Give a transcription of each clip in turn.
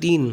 3।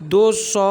200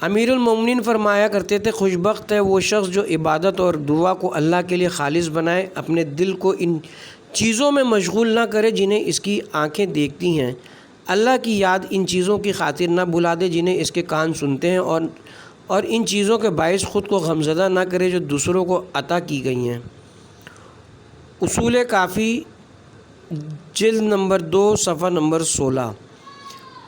امیر المومنین فرمایا کرتے تھے خوش بخت ہے وہ شخص جو عبادت اور دعا کو اللہ کے لیے خالص بنائے، اپنے دل کو ان چیزوں میں مشغول نہ کرے جنہیں اس کی آنکھیں دیکھتی ہیں، اللہ کی یاد ان چیزوں کی خاطر نہ بھلا دے جنہیں اس کے کان سنتے ہیں، اور ان چیزوں کے باعث خود کو غمزدہ نہ کرے جو دوسروں کو عطا کی گئی ہیں۔ اصول کافی جلد نمبر 2 صفحہ نمبر 16۔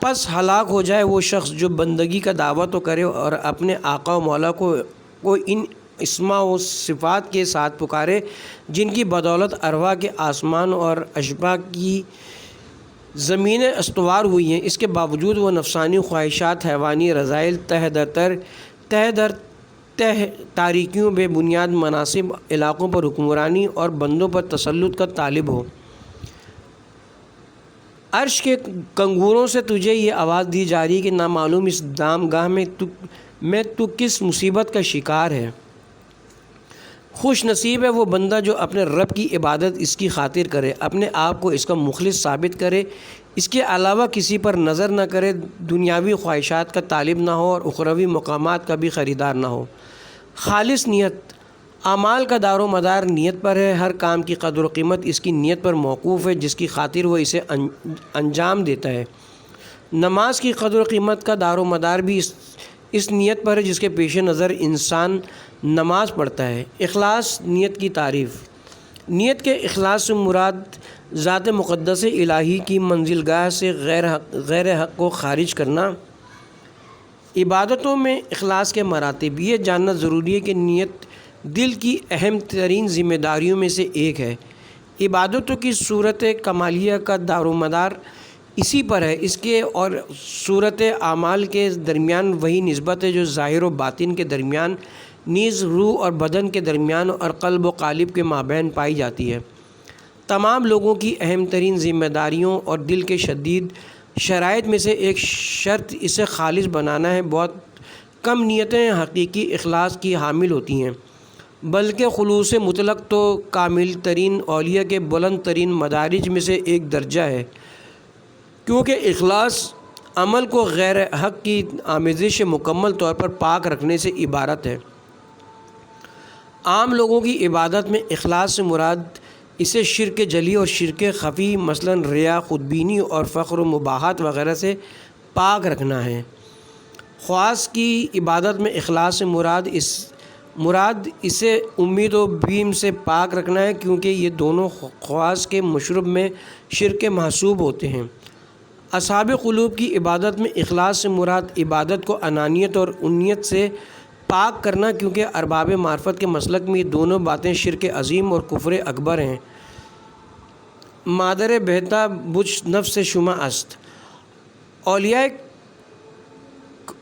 پس ہلاک ہو جائے وہ شخص جو بندگی کا دعویٰ تو کرے اور اپنے آقا و مولا کو ان اسماء و صفات کے ساتھ پکارے جن کی بدولت ارواح کے آسمان اور اشباح کی زمینیں استوار ہوئی ہیں، اس کے باوجود وہ نفسانی خواہشات، حیوانی رذائل، تہ در تاریکیوں، بے بنیاد مناصب، علاقوں پر حکمرانی اور بندوں پر تسلط کا طالب ہو۔ عرش کے کنگوروں سے تجھے یہ آواز دی جا رہی کہ نامعلوم اس دام گاہ میں تو کس مصیبت کا شکار ہے۔ خوش نصیب ہے وہ بندہ جو اپنے رب کی عبادت اس کی خاطر کرے، اپنے آپ کو اس کا مخلص ثابت کرے، اس کے علاوہ کسی پر نظر نہ کرے، دنیاوی خواہشات کا طالب نہ ہو اور اخروی مقامات کا بھی خریدار نہ ہو۔ خالص نیت، اعمال کا دار و مدار نیت پر ہے، ہر کام کی قدر و قیمت اس کی نیت پر موقوف ہے جس کی خاطر وہ اسے انجام دیتا ہے۔ نماز کی قدر و قیمت کا دار و مدار بھی اس نیت پر ہے جس کے پیش نظر انسان نماز پڑھتا ہے۔ اخلاص، نیت کی تعریف۔ نیت کے اخلاص سے مراد ذات مقدس الہی کی منزلگاہ سے غیر حق کو خارج کرنا۔ عبادتوں میں اخلاص کے مراتب، یہ جاننا ضروری ہے کہ نیت دل کی اہم ترین ذمہ داریوں میں سے ایک ہے۔ عبادتوں کی صورت کمالیہ کا دار و مدار اسی پر ہے، اس کے اور صورت اعمال کے درمیان وہی نسبت ہے جو ظاہر و باطن کے درمیان، نیز روح اور بدن کے درمیان اور قلب و قالب کے مابین پائی جاتی ہے۔ تمام لوگوں کی اہم ترین ذمہ داریوں اور دل کے شدید شرائط میں سے ایک شرط اسے خالص بنانا ہے۔ بہت کم نیتیں حقیقی اخلاص کی حامل ہوتی ہیں، بلکہ خلوص مطلق تو کامل ترین اولیاء کے بلند ترین مدارج میں سے ایک درجہ ہے، کیونکہ اخلاص عمل کو غیر حق کی آمیزش سے مکمل طور پر پاک رکھنے سے عبارت ہے۔ عام لوگوں کی عبادت میں اخلاص سے مراد اسے شرک جلی اور شرک خفی، مثلا ریا، خودبینی اور فخر و مباحات وغیرہ سے پاک رکھنا ہے۔ خواص کی عبادت میں اخلاص سے مراد اسے امید و بیم سے پاک رکھنا ہے، کیونکہ یہ دونوں خواص کے مشرب میں شرک محسوب ہوتے ہیں۔ اصحاب قلوب کی عبادت میں اخلاص سے مراد عبادت کو انانیت اور انیت سے پاک کرنا، کیونکہ ارباب معرفت کے مسلک میں یہ دونوں باتیں شرک عظیم اور کفر اکبر ہیں۔ مادر بہتا بچ نفس شمع است۔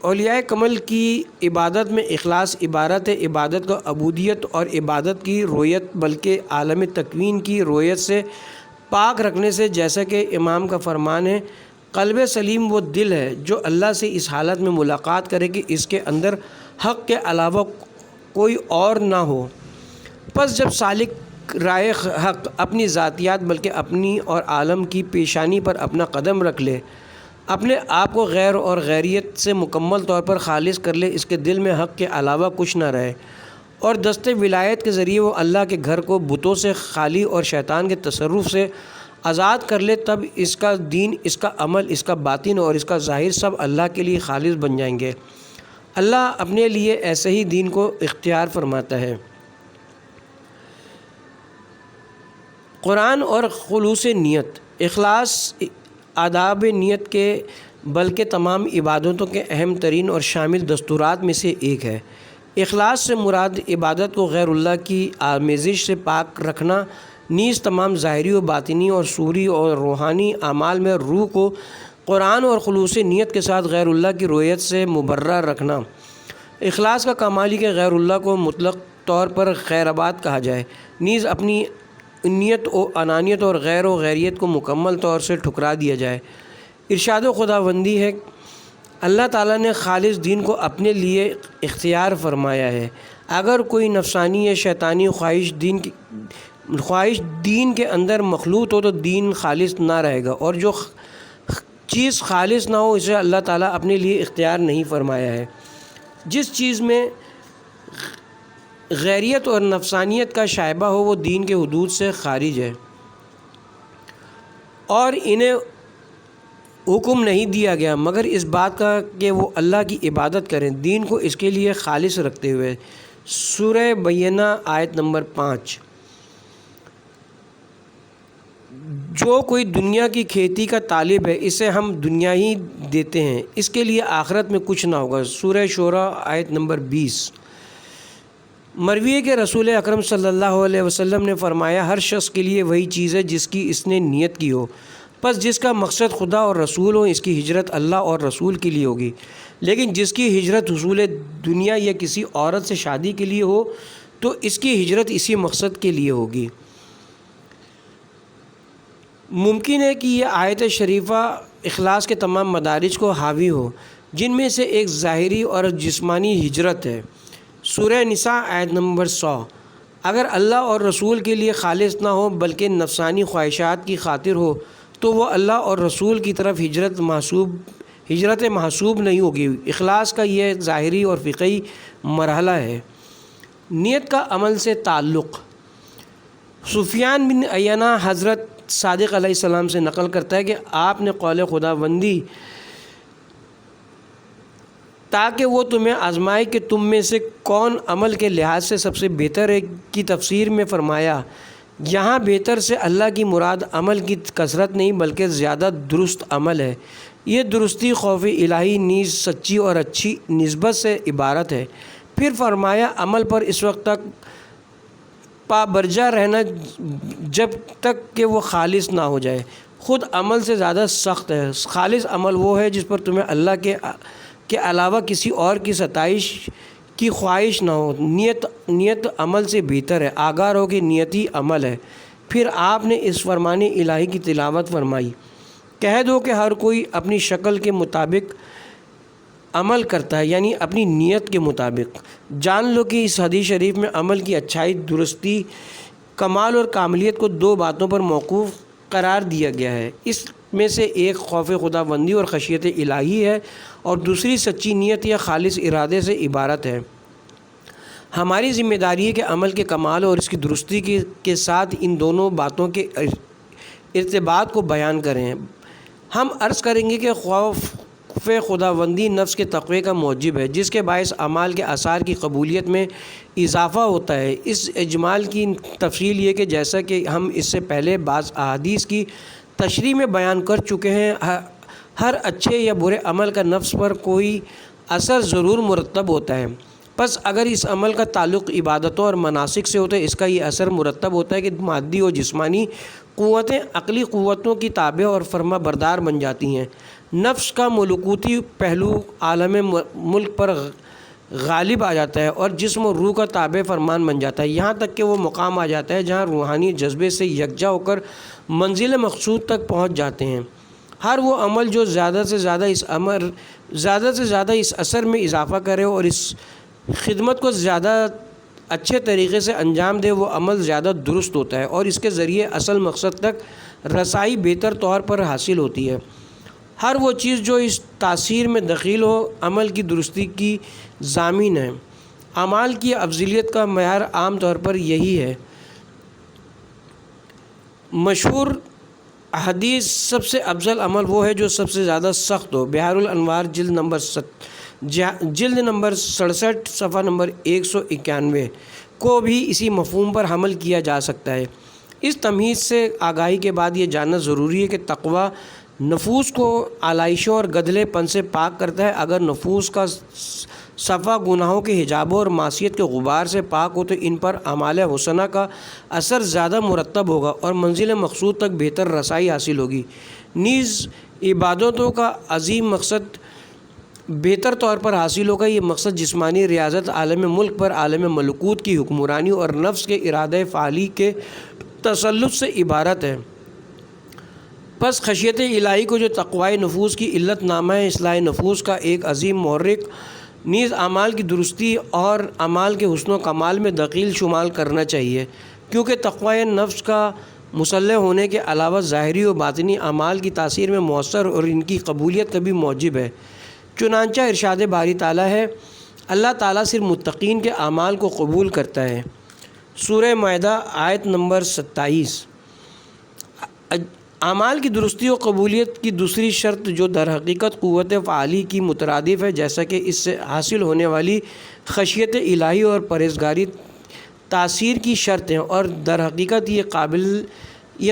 اولیاء کمل کی عبادت میں اخلاص عبارت ہے عبادت کو عبودیت اور عبادت کی رویت بلکہ عالم تکوین کی رویت سے پاک رکھنے سے، جیسا کہ امام کا فرمان ہے، قلب سلیم وہ دل ہے جو اللہ سے اس حالت میں ملاقات کرے کہ اس کے اندر حق کے علاوہ کوئی اور نہ ہو۔ پس جب سالک رائے حق اپنی ذاتیات بلکہ اپنی اور عالم کی پیشانی پر اپنا قدم رکھ لے، اپنے آپ کو غیر اور غیریت سے مکمل طور پر خالص کر لے، اس کے دل میں حق کے علاوہ کچھ نہ رہے، اور دست ولایت کے ذریعے وہ اللہ کے گھر کو بتوں سے خالی اور شیطان کے تصرف سے آزاد کر لے، تب اس کا دین، اس کا عمل، اس کا باطن اور اس کا ظاہر سب اللہ کے لیے خالص بن جائیں گے۔ اللہ اپنے لیے ایسے ہی دین کو اختیار فرماتا ہے۔ قرآن اور خلوص نیت۔ اخلاص آداب نیت کے بلکہ تمام عبادتوں کے اہم ترین اور شامل دستورات میں سے ایک ہے۔ اخلاص سے مراد عبادت کو غیر اللہ کی آمیزش سے پاک رکھنا، نیز تمام ظاہری و باطنی اور صوری اور روحانی اعمال میں روح کو قرآن اور خلوص نیت کے ساتھ غیر اللہ کی رویت سے مبرہ رکھنا۔ اخلاص کا کمال کہ غیر اللہ کو مطلق طور پر خیرآباد کہا جائے، نیز اپنی نیت و انانیت اور غیر و غیریت کو مکمل طور سے ٹھکرا دیا جائے۔ ارشاد و خداوندی ہے، اللہ تعالیٰ نے خالص دین کو اپنے لیے اختیار فرمایا ہے۔ اگر کوئی نفسانی یا شیطانی خواہش دین کے اندر مخلوط ہو تو دین خالص نہ رہے گا، اور جو چیز خالص نہ ہو اسے اللہ تعالیٰ اپنے لیے اختیار نہیں فرمایا ہے۔ جس چیز میں غیریت اور نفسانیت کا شائبہ ہو وہ دین کے حدود سے خارج ہے، اور انہیں حکم نہیں دیا گیا مگر اس بات کا کہ وہ اللہ کی عبادت کریں، دین کو اس کے لیے خالص رکھتے ہوئے۔ سورہ بینہ آیت نمبر 5۔ جو کوئی دنیا کی کھیتی کا طالب ہے اسے ہم دنیا ہی دیتے ہیں، اس کے لیے آخرت میں کچھ نہ ہوگا۔ سورہ شورى آیت نمبر 20۔ مروی ہے کہ رسول اکرم صلی اللہ علیہ وسلم نے فرمایا، ہر شخص کے لیے وہی چیز ہے جس کی اس نے نیت کی ہو، پس جس کا مقصد خدا اور رسول ہو اس کی ہجرت اللہ اور رسول کے لیے ہوگی، لیکن جس کی ہجرت حصول دنیا یا کسی عورت سے شادی کے لیے ہو تو اس کی ہجرت اسی مقصد کے لیے ہوگی۔ ممکن ہے کہ یہ آیت شریفہ اخلاص کے تمام مدارج کو حاوی ہو، جن میں سے ایک ظاہری اور جسمانی ہجرت ہے۔ سورہ نساء آیت نمبر 100۔ اگر اللہ اور رسول کے لیے خالص نہ ہو بلکہ نفسانی خواہشات کی خاطر ہو تو وہ اللہ اور رسول کی طرف ہجرت محسوب نہیں ہوگی۔ اخلاص کا یہ ظاہری اور فقہی مرحلہ ہے۔ نیت کا عمل سے تعلق۔ سفیان بن عیینہ حضرت صادق علیہ السلام سے نقل کرتا ہے کہ آپ نے قول خداوندی تاکہ وہ تمہیں آزمائے کہ تم میں سے کون عمل کے لحاظ سے سب سے بہتر ہے کی تفسیر میں فرمایا، یہاں بہتر سے اللہ کی مراد عمل کی کثرت نہیں بلکہ زیادہ درست عمل ہے۔ یہ درستی خوف الہی نیز سچی اور اچھی نسبت سے عبارت ہے۔ پھر فرمایا، عمل پر اس وقت تک پابرجا رہنا جب تک کہ وہ خالص نہ ہو جائے۔ خود عمل سے زیادہ سخت ہے۔ خالص عمل وہ ہے جس پر تمہیں اللہ کے علاوہ کسی اور کی ستائش کی خواہش نہ ہو۔ نیت عمل سے بہتر ہے۔ آگاہ رہو کہ نیت ہی عمل ہے۔ پھر آپ نے اس فرمان الہی کی تلاوت فرمائی، کہہ دو کہ ہر کوئی اپنی شکل کے مطابق عمل کرتا ہے، یعنی اپنی نیت کے مطابق۔ جان لو کہ اس حدیث شریف میں عمل کی اچھائی، درستی، کمال اور کاملیت کو دو باتوں پر موقوف قرار دیا گیا ہے۔ اس میں سے ایک خوف خداوندی اور خشیت الہی ہے اور دوسری سچی نیت یا خالص ارادے سے عبارت ہے۔ ہماری ذمہ داری ہے کہ عمل کے کمال اور اس کی درستی کے ساتھ ان دونوں باتوں کے ارتباط کو بیان کریں۔ ہم عرض کریں گے کہ خوف خداوندی نفس کے تقوی کا موجب ہے، جس کے باعث اعمال کے آثار کی قبولیت میں اضافہ ہوتا ہے۔ اس اجمال کی تفصیل یہ کہ جیسا کہ ہم اس سے پہلے بعض احادیث کی تشریح میں بیان کر چکے ہیں، ہر اچھے یا برے عمل کا نفس پر کوئی اثر ضرور مرتب ہوتا ہے۔ پس اگر اس عمل کا تعلق عبادتوں اور مناسک سے ہوتا ہے، اس کا یہ اثر مرتب ہوتا ہے کہ مادی اور جسمانی قوتیں عقلی قوتوں کی تابع اور فرما بردار بن جاتی ہیں۔ نفس کا ملکوتی پہلو عالم ملک پر غالب آ جاتا ہے اور جسم و روح کا تابع فرمان بن جاتا ہے، یہاں تک کہ وہ مقام آ جاتا ہے جہاں روحانی جذبے سے یکجا ہو کر منزل مقصود تک پہنچ جاتے ہیں۔ ہر وہ عمل جو زیادہ سے زیادہ اس اثر میں اضافہ کرے اور اس خدمت کو زیادہ اچھے طریقے سے انجام دے، وہ عمل زیادہ درست ہوتا ہے اور اس کے ذریعے اصل مقصد تک رسائی بہتر طور پر حاصل ہوتی ہے۔ ہر وہ چیز جو اس تاثیر میں دخیل ہو عمل کی درستی کی ضامن ہے۔ اعمال کی افضلیت کا معیار عام طور پر یہی ہے۔ مشہور حدیث سب سے افضل عمل وہ ہے جو سب سے زیادہ سخت ہو۔ بحار الانوار جلد نمبر 67 صفحہ نمبر 191 کو بھی اسی مفہوم پر حمل کیا جا سکتا ہے۔ اس تمہید سے آگاہی کے بعد یہ جاننا ضروری ہے کہ تقویٰ نفوس کو آلائشوں اور گدھلے پن سے پاک کرتا ہے۔ اگر نفوس کا صفحہ گناہوں کے حجابوں اور معصیت کے غبار سے پاک ہو تو ان پر اعمال حسنہ کا اثر زیادہ مرتب ہوگا اور منزل مقصود تک بہتر رسائی حاصل ہوگی۔ نیز عبادتوں کا عظیم مقصد بہتر طور پر حاصل ہوگا۔ یہ مقصد جسمانی ریاضت عالم ملک پر عالم ملکوت کی حکمرانی اور نفس کے ارادہ فعالی کے تسلط سے عبارت ہے۔ پس خشیت الہی کو جو تقوی نفوس کی علت نامہ ہے، اصلاح نفوس کا ایک عظیم محرک، نیز اعمال کی درستی اور اعمال کے حسن و کمال میں دخیل شمال کرنا چاہیے، کیونکہ تقوی نفس کا مسلح ہونے کے علاوہ ظاہری و باطنی اعمال کی تاثیر میں مؤثر اور ان کی قبولیت کا بھی موجب ہے۔ چنانچہ ارشاد باری تعالیٰ ہے، اللہ تعالیٰ صرف متقین کے اعمال کو قبول کرتا ہے۔ سورہ مائدہ آیت نمبر 27۔ اعمال کی درستی و قبولیت کی دوسری شرط جو در حقیقت قوت فعالی کی مترادف ہے، جیسا کہ اس سے حاصل ہونے والی خشیت الہی اور پرہیزگاری تاثیر کی شرط ہیں، اور در حقیقت یہ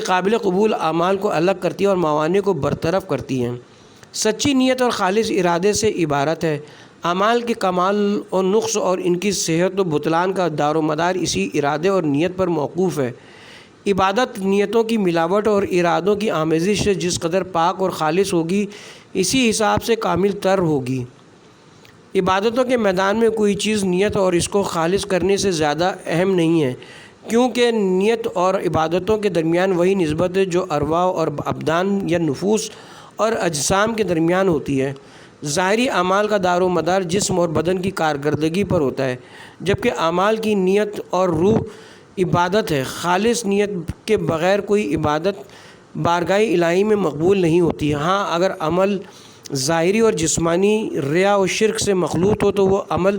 قابل قبول اعمال کو الگ کرتی ہے اور موانع کو برطرف کرتی ہیں۔ سچی نیت اور خالص ارادے سے عبارت ہے۔ اعمال کے کمال اور نقص اور ان کی صحت و بطلان کا دار و مدار اسی ارادے اور نیت پر موقوف ہے۔ عبادت نیتوں کی ملاوٹ اور ارادوں کی آمیزش سے جس قدر پاک اور خالص ہوگی، اسی حساب سے کامل تر ہوگی۔ عبادتوں کے میدان میں کوئی چیز نیت اور اس کو خالص کرنے سے زیادہ اہم نہیں ہے، کیونکہ نیت اور عبادتوں کے درمیان وہی نسبت ہے جو ارواح اور ابدان یا نفوس اور اجسام کے درمیان ہوتی ہے۔ ظاہری اعمال کا دار و مدار جسم اور بدن کی کارکردگی پر ہوتا ہے، جبکہ اعمال کی نیت اور روح عبادت ہے۔ خالص نیت کے بغیر کوئی عبادت بارگاہ الہی میں مقبول نہیں ہوتی۔ ہاں، اگر عمل ظاہری اور جسمانی ریا و شرک سے مخلوط ہو تو وہ عمل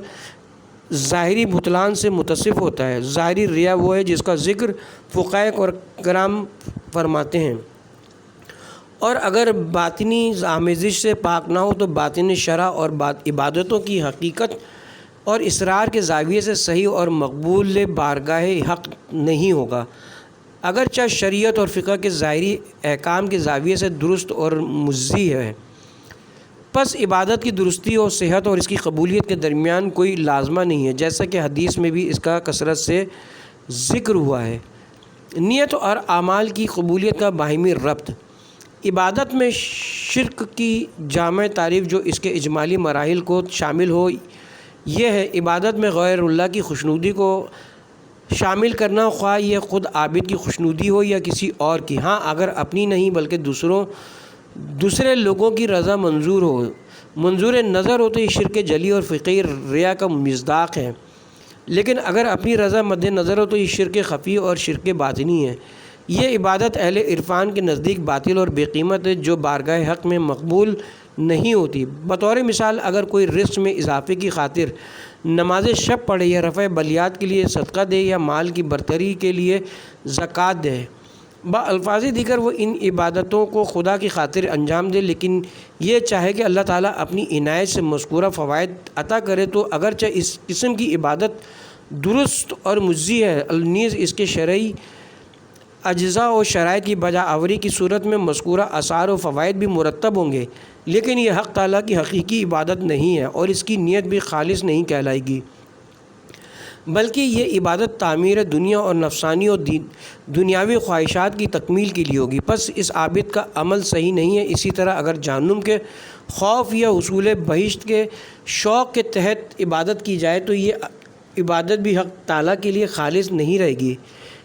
ظاہری بطلان سے متصف ہوتا ہے۔ ظاہری ریا وہ ہے جس کا ذکر فقہاء اور کرام فرماتے ہیں، اور اگر باطنی آمیزش سے پاک نہ ہو تو باطن شرع اور عبادتوں کی حقیقت اور اسرار کے زاویے سے صحیح اور مقبول بارگاہ حق نہیں ہوگا، اگرچہ شریعت اور فقہ کے ظاہری احکام کے زاویے سے درست اور مجزی ہے۔ پس عبادت کی درستی اور صحت اور اس کی قبولیت کے درمیان کوئی لازمہ نہیں ہے، جیسا کہ حدیث میں بھی اس کا کثرت سے ذکر ہوا ہے۔ نیت اور اعمال کی قبولیت کا باہمی ربط۔ عبادت میں شرک کی جامع تعریف جو اس کے اجمالی مراحل کو شامل ہو یہ ہے: عبادت میں غیر اللہ کی خوشنودی کو شامل کرنا، خواہ یہ خود عابد کی خوشنودی ہو یا کسی اور کی۔ ہاں، اگر اپنی نہیں بلکہ دوسرے لوگوں کی رضا منظور نظر ہو تو یہ شرک جلی اور فقہی ریا کا مصداق ہے، لیکن اگر اپنی رضا مد نظر ہو تو یہ شرک خفی اور شرک باطنی ہے۔ یہ عبادت اہل عرفان کے نزدیک باطل اور بے قیمت ہے، جو بارگاہ حق میں مقبول نہیں ہوتی۔ بطور مثال، اگر کوئی رزق میں اضافے کی خاطر نماز شب پڑھے یا رفع بلیات کے لیے صدقہ دے یا مال کی برتری کے لیے زکوٰۃ دے، الفاظ دیگر وہ ان عبادتوں کو خدا کی خاطر انجام دے، لیکن یہ چاہے کہ اللہ تعالیٰ اپنی عنایت سے مذکورہ فوائد عطا کرے، تو اگرچہ اس قسم کی عبادت درست اور مجزی ہے، نیز اس کے شرعی اجزاء و شرائط کی بجا آوری کی صورت میں مذکورہ آثار و فوائد بھی مرتب ہوں گے، لیکن یہ حق تعالیٰ کی حقیقی عبادت نہیں ہے اور اس کی نیت بھی خالص نہیں کہلائے گی، بلکہ یہ عبادت تعمیر دنیا اور نفسانی اور دنیاوی خواہشات کی تکمیل کے لیے ہوگی۔ پس اس عابد کا عمل صحیح نہیں ہے۔ اسی طرح اگر جہنم کے خوف یا حصول بہشت کے شوق کے تحت عبادت کی جائے تو یہ عبادت بھی حق تعالیٰ کے لیے خالص نہیں رہے گی،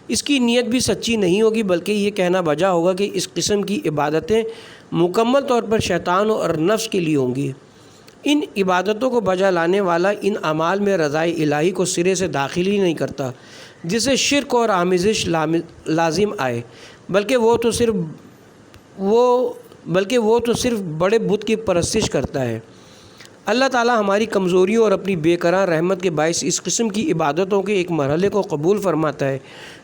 اس کی نیت بھی سچی نہیں ہوگی، بلکہ یہ کہنا بجا ہوگا کہ اس قسم کی عبادتیں مکمل طور پر شیطان اور نفس کے لیے ہوں گی۔ ان عبادتوں کو بجا لانے والا ان اعمال میں رضائے الہی کو سرے سے داخل ہی نہیں کرتا، جسے شرک اور آمیزش لازم آئے، بلکہ وہ تو صرف بڑے بت کی پرستش کرتا ہے۔ اللہ تعالیٰ ہماری کمزوریوں اور اپنی بے قرار رحمت کے باعث اس قسم کی عبادتوں کے ایک مرحلے کو قبول فرماتا ہے،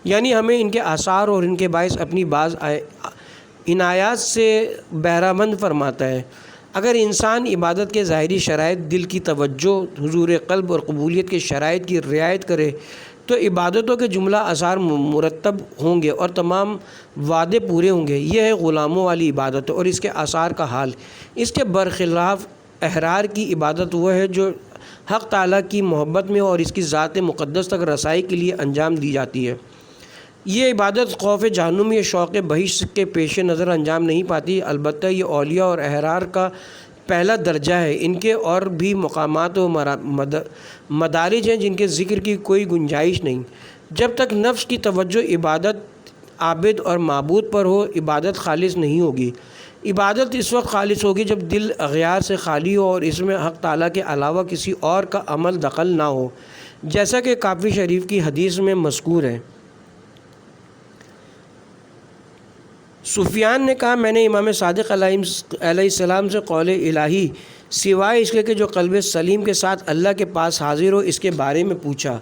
یعنی ہمیں ان کے آثار اور ان کے باعث اپنی بعض عنایات سے بہرہ مند فرماتا ہے۔ اگر انسان عبادت کے ظاہری شرائط، دل کی توجہ، حضور قلب اور قبولیت کے شرائط کی رعایت کرے تو عبادتوں کے جملہ آثار مرتب ہوں گے اور تمام وعدے پورے ہوں گے۔ یہ ہے غلاموں والی عبادت اور اس کے آثار کا حال۔ اس کے برخلاف احرار کی عبادت وہ ہے جو حق تعالیٰ کی محبت میں اور اس کی ذات مقدس تک رسائی کے لیے انجام دی جاتی ہے۔ یہ عبادت خوف جہنم یا شوق بہشت کے پیش نظر انجام نہیں پاتی، البتہ یہ اولیاء اور احرار کا پہلا درجہ ہے۔ ان کے اور بھی مقامات و مدارج ہیں جن کے ذکر کی کوئی گنجائش نہیں۔ جب تک نفس کی توجہ عبادت عابد اور معبود پر ہو، عبادت خالص نہیں ہوگی۔ عبادت اس وقت خالص ہوگی جب دل اغیار سے خالی ہو اور اس میں حق تعالیٰ کے علاوہ کسی اور کا عمل دخل نہ ہو، جیسا کہ کافی شریف کی حدیث میں مذکور ہے۔ سفیان نے کہا، میں نے امام صادق علیہ السلام سے قول الہی سوائے اس کے جو قلب سلیم کے ساتھ اللہ کے پاس حاضر ہو اس کے بارے میں پوچھا۔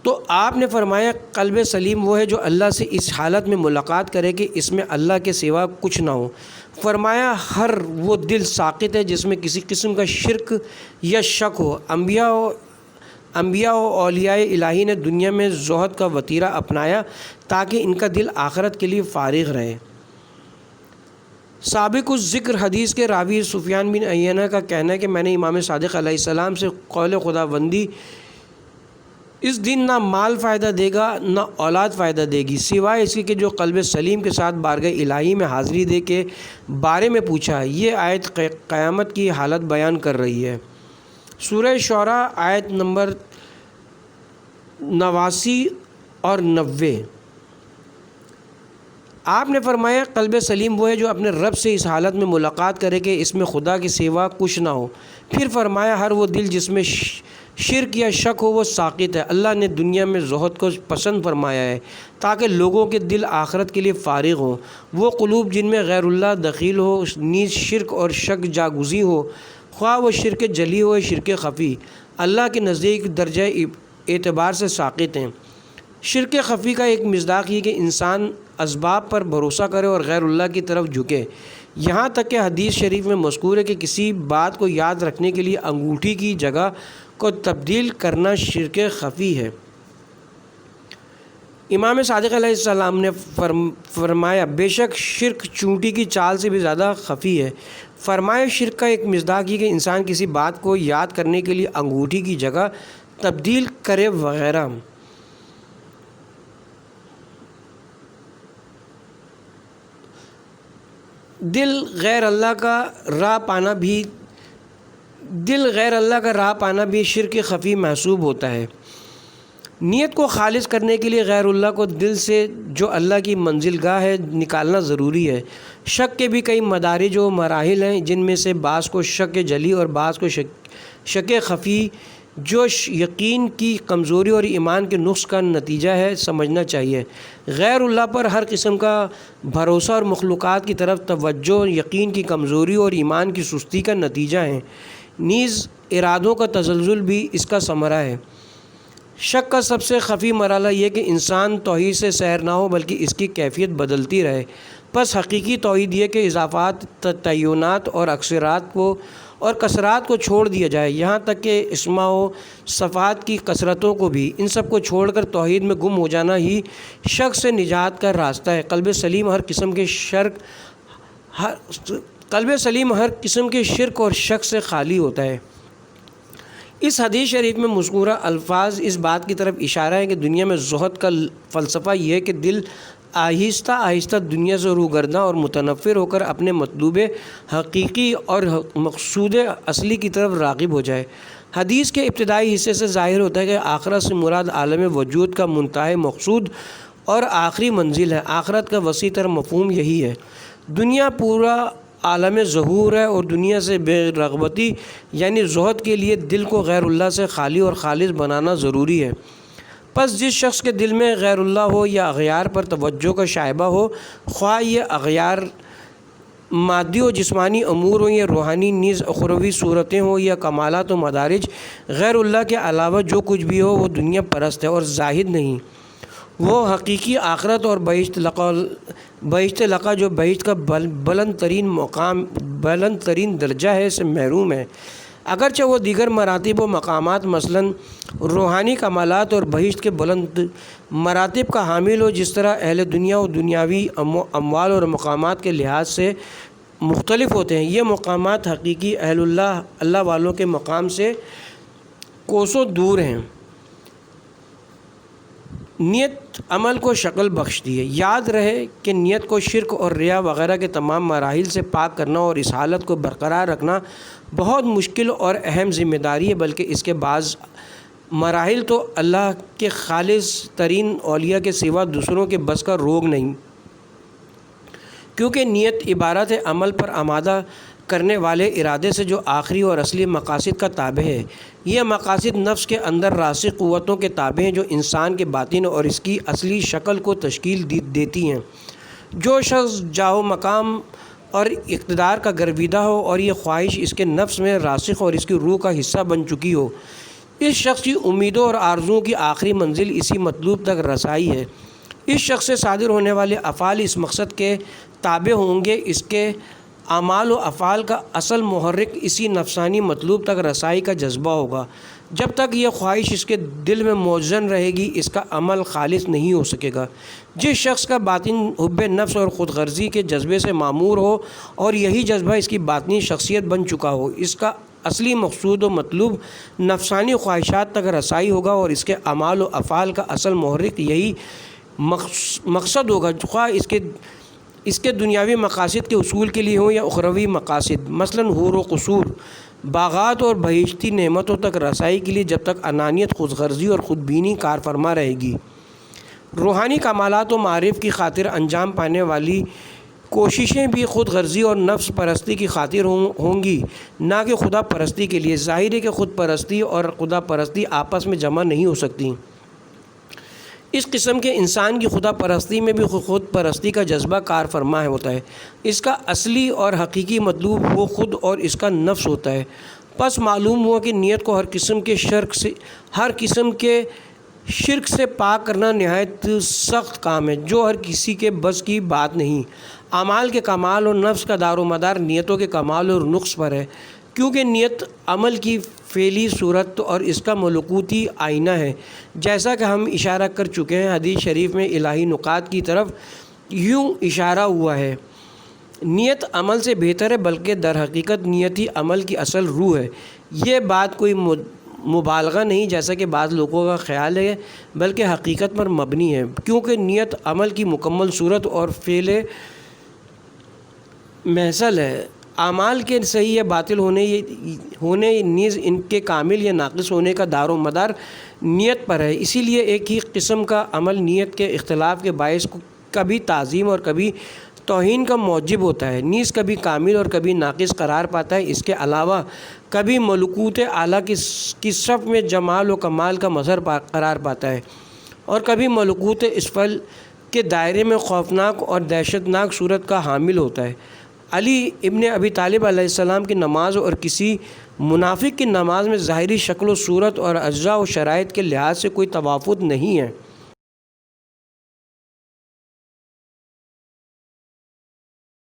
تو آپ نے فرمایا قلب سلیم وہ ہے جو اللہ سے اس حالت میں ملاقات کرے کہ اس میں اللہ کے سوا کچھ نہ ہو۔ فرمایا ہر وہ دل ساقط ہے جس میں کسی قسم کا شرک یا شک ہو۔ انبیاء و اولیاء الہی نے دنیا میں زہد کا وتیرہ اپنایا تاکہ ان کا دل آخرت کے لیے فارغ رہے۔ سابق الذکر حدیث کے راوی سفیان بن عیینہ کا کہنا ہے کہ میں نے امام صادق علیہ السلام سے قول خداوندی اس دن نہ مال فائدہ دے گا نہ اولاد فائدہ دے گی سوائے اس کہ جو قلب سلیم کے ساتھ بارگاہ الہی میں حاضری دے کے بارے میں پوچھا۔ یہ آیت قیامت کی حالت بیان کر رہی ہے۔ سورہ شعراء آیت نمبر 89 اور 90۔ آپ نے فرمایا قلب سلیم وہ ہے جو اپنے رب سے اس حالت میں ملاقات کرے کہ اس میں خدا کے سوا کچھ نہ ہو۔ پھر فرمایا ہر وہ دل جس میں شرک یا شک ہو وہ ساقط ہے۔ اللہ نے دنیا میں زہد کو پسند فرمایا ہے تاکہ لوگوں کے دل آخرت کے لیے فارغ ہوں۔ وہ قلوب جن میں غیر اللہ دخیل ہو نیز شرک اور شک جاگزی ہو، خواہ وہ شرک جلی ہو یا شرک خفی، اللہ کے نزدیک درجہ اعتبار سے ساقط ہیں۔ شرک خفی کا ایک مصداق یہ کہ انسان اسباب پر بھروسہ کرے اور غیر اللہ کی طرف جھکے۔ یہاں تک کہ حدیث شریف میں مذکور ہے کہ کسی بات کو یاد رکھنے کے لیے انگوٹھی کی جگہ کو تبدیل کرنا شرک خفی ہے۔ امام صادق علیہ السلام نے فرمایا بے شک شرک چونٹی کی چال سے بھی زیادہ خفی ہے۔ فرمایا شرک کا ایک مصداق یہ کہ انسان کسی بات کو یاد کرنے کے لیے انگوٹھی کی جگہ تبدیل کرے وغیرہ۔ دل غیر اللہ کا راہ پانا بھی شرک خفی محسوب ہوتا ہے۔ نیت کو خالص کرنے کے لیے غیر اللہ کو دل سے جو اللہ کی منزل گاہ ہے نکالنا ضروری ہے۔ شک کے بھی کئی مدارج و مراحل ہیں جن میں سے بعض کو شک جلی اور بعض کو شک خفی جو یقین کی کمزوری اور ایمان کے نقص کا نتیجہ ہے سمجھنا چاہیے۔ غیر اللہ پر ہر قسم کا بھروسہ اور مخلوقات کی طرف توجہ یقین کی کمزوری اور ایمان کی سستی کا نتیجہ ہیں، نیز ارادوں کا تزلزل بھی اس کا ثمرہ ہے۔ شک کا سب سے خفی مرحلہ یہ کہ انسان توحید سے سیر نہ ہو بلکہ اس کی کیفیت بدلتی رہے۔ پس حقیقی توحید یہ کہ اضافات، تعینات اور اکثرات کو اور کثرات کو چھوڑ دیا جائے، یہاں تک کہ اسماء و صفات کی کثرتوں کو بھی۔ ان سب کو چھوڑ کر توحید میں گم ہو جانا ہی شک سے نجات کا راستہ ہے۔ قلب سلیم ہر قسم کے شرک اور شک سے خالی ہوتا ہے۔ اس حدیث شریف میں مذکورہ الفاظ اس بات کی طرف اشارہ ہے کہ دنیا میں زہد کا فلسفہ یہ ہے کہ دل آہستہ آہستہ دنیا سے روگرداں اور متنفر ہو کر اپنے مطلوب حقیقی اور مقصود اصلی کی طرف راغب ہو جائے۔ حدیث کے ابتدائی حصے سے ظاہر ہوتا ہے کہ آخرت سے مراد عالم وجود کا منتہی مقصود اور آخری منزل ہے۔ آخرت کا وسیع تر مفہوم یہی ہے۔ دنیا پورا عالم ظہور ہے اور دنیا سے بے رغبتی یعنی زہد کے لیے دل کو غیر اللہ سے خالی اور خالص بنانا ضروری ہے۔ پس جس شخص کے دل میں غیر اللہ ہو یا اغیار پر توجہ کا شائبہ ہو، خواہ یہ اغیار مادی و جسمانی امور ہوں یا روحانی نیز اخروی صورتیں ہوں یا کمالات و مدارج، غیر اللہ کے علاوہ جو کچھ بھی ہو وہ دنیا پرست ہے اور زاہد نہیں۔ وہ حقیقی آخرت اور بہشت لقا جو بہشت کا بلند ترین درجہ ہے سے محروم ہے، اگرچہ وہ دیگر مراتب و مقامات مثلاً روحانی کمالات اور بہشت کے بلند مراتب کا حامل ہو، جس طرح اہل دنیا و دنیاوی اموال اور مقامات کے لحاظ سے مختلف ہوتے ہیں۔ یہ مقامات حقیقی اللہ والوں کے مقام سے کوسوں دور ہیں۔ نیت عمل کو شکل بخشتی ہے۔ یاد رہے کہ نیت کو شرک اور ریا وغیرہ کے تمام مراحل سے پاک کرنا اور اس حالت کو برقرار رکھنا بہت مشکل اور اہم ذمہ داری ہے، بلکہ اس کے بعض مراحل تو اللہ کے خالص ترین اولیاء کے سوا دوسروں کے بس کا روگ نہیں، کیونکہ نیت عبارت ہے عمل پر آمادہ کرنے والے ارادے سے جو آخری اور اصلی مقاصد کا تابع ہے۔ یہ مقاصد نفس کے اندر راسخ قوتوں کے تابع ہیں جو انسان کے باطن اور اس کی اصلی شکل کو تشکیل دیتی ہیں۔ جو شخص جاہ و مقام اور اقتدار کا گرویدہ ہو اور یہ خواہش اس کے نفس میں راسخ اور اس کی روح کا حصہ بن چکی ہو، اس شخص کی امیدوں اور آرزوؤں کی آخری منزل اسی مطلوب تک رسائی ہے۔ اس شخص سے صادر ہونے والے افعال اس مقصد کے تابع ہوں گے، اس کے اعمال و افعال کا اصل محرک اسی نفسانی مطلوب تک رسائی کا جذبہ ہوگا۔ جب تک یہ خواہش اس کے دل میں موزن رہے گی، اس کا عمل خالص نہیں ہو سکے گا۔ جس شخص کا باطن حب نفس اور خود غرضی کے جذبے سے معمور ہو اور یہی جذبہ اس کی باطنی شخصیت بن چکا ہو، اس کا اصلی مقصود و مطلوب نفسانی خواہشات تک رسائی ہوگا اور اس کے اعمال و افعال کا اصل محرک یہی مقصد ہوگا، خواہ اس کے دنیاوی مقاصد کے حصول کے لیے ہوں یا اخروی مقاصد، مثلاً حور و قصور، باغات اور بہشتی نعمتوں تک رسائی کے لیے جب تک انانیت، خود غرضی اور خود بینی کار فرما رہے گی۔ روحانی کمالات و معارف کی خاطر انجام پانے والی کوششیں بھی خود غرضی اور نفس پرستی کی خاطر ہوں گی، نہ کہ خدا پرستی کے لیے۔ ظاہر ہے کہ خود پرستی اور خدا پرستی آپس میں جمع نہیں ہو سکتی۔ اس قسم کے انسان کی خدا پرستی میں بھی خود پرستی کا جذبہ کار فرما ہوتا ہے۔ اس کا اصلی اور حقیقی مطلوب وہ خود اور اس کا نفس ہوتا ہے۔ پس معلوم ہوا کہ نیت کو ہر قسم کے شرک سے پاک کرنا نہایت سخت کام ہے، جو ہر کسی کے بس کی بات نہیں۔ اعمال کے کمال اور نفس کا دار و مدار نیتوں کے کمال اور نقص پر ہے، کیونکہ نیت عمل کی فعلی صورت اور اس کا ملکوتی آئینہ ہے۔ جیسا کہ ہم اشارہ کر چکے ہیں، حدیث شریف میں الہی نکات کی طرف یوں اشارہ ہوا ہے: نیت عمل سے بہتر ہے، بلکہ در حقیقت نیت ہی عمل کی اصل روح ہے۔ یہ بات کوئی مبالغہ نہیں، جیسا کہ بعض لوگوں کا خیال ہے، بلکہ حقیقت پر مبنی ہے، کیونکہ نیت عمل کی مکمل صورت اور فعل محصل ہے۔ اعمال کے صحیح یا باطل ہونے نیز ان کے کامل یا ناقص ہونے کا دار و مدار نیت پر ہے۔ اسی لیے ایک ہی قسم کا عمل نیت کے اختلاف کے باعث کبھی تعظیم اور کبھی توہین کا موجب ہوتا ہے، نیز کبھی کامل اور کبھی ناقص قرار پاتا ہے۔ اس کے علاوہ کبھی ملکوت اعلیٰ کی صف میں جمال و کمال کا مظہر قرار پاتا ہے اور کبھی ملکوت اسفل کے دائرے میں خوفناک اور دہشت ناک صورت کا حامل ہوتا ہے۔ علی ابن ابی طالب علیہ السلام کی نماز اور کسی منافق کی نماز میں ظاہری شکل و صورت اور اجزاء و شرائط کے لحاظ سے کوئی تفاوت نہیں ہے۔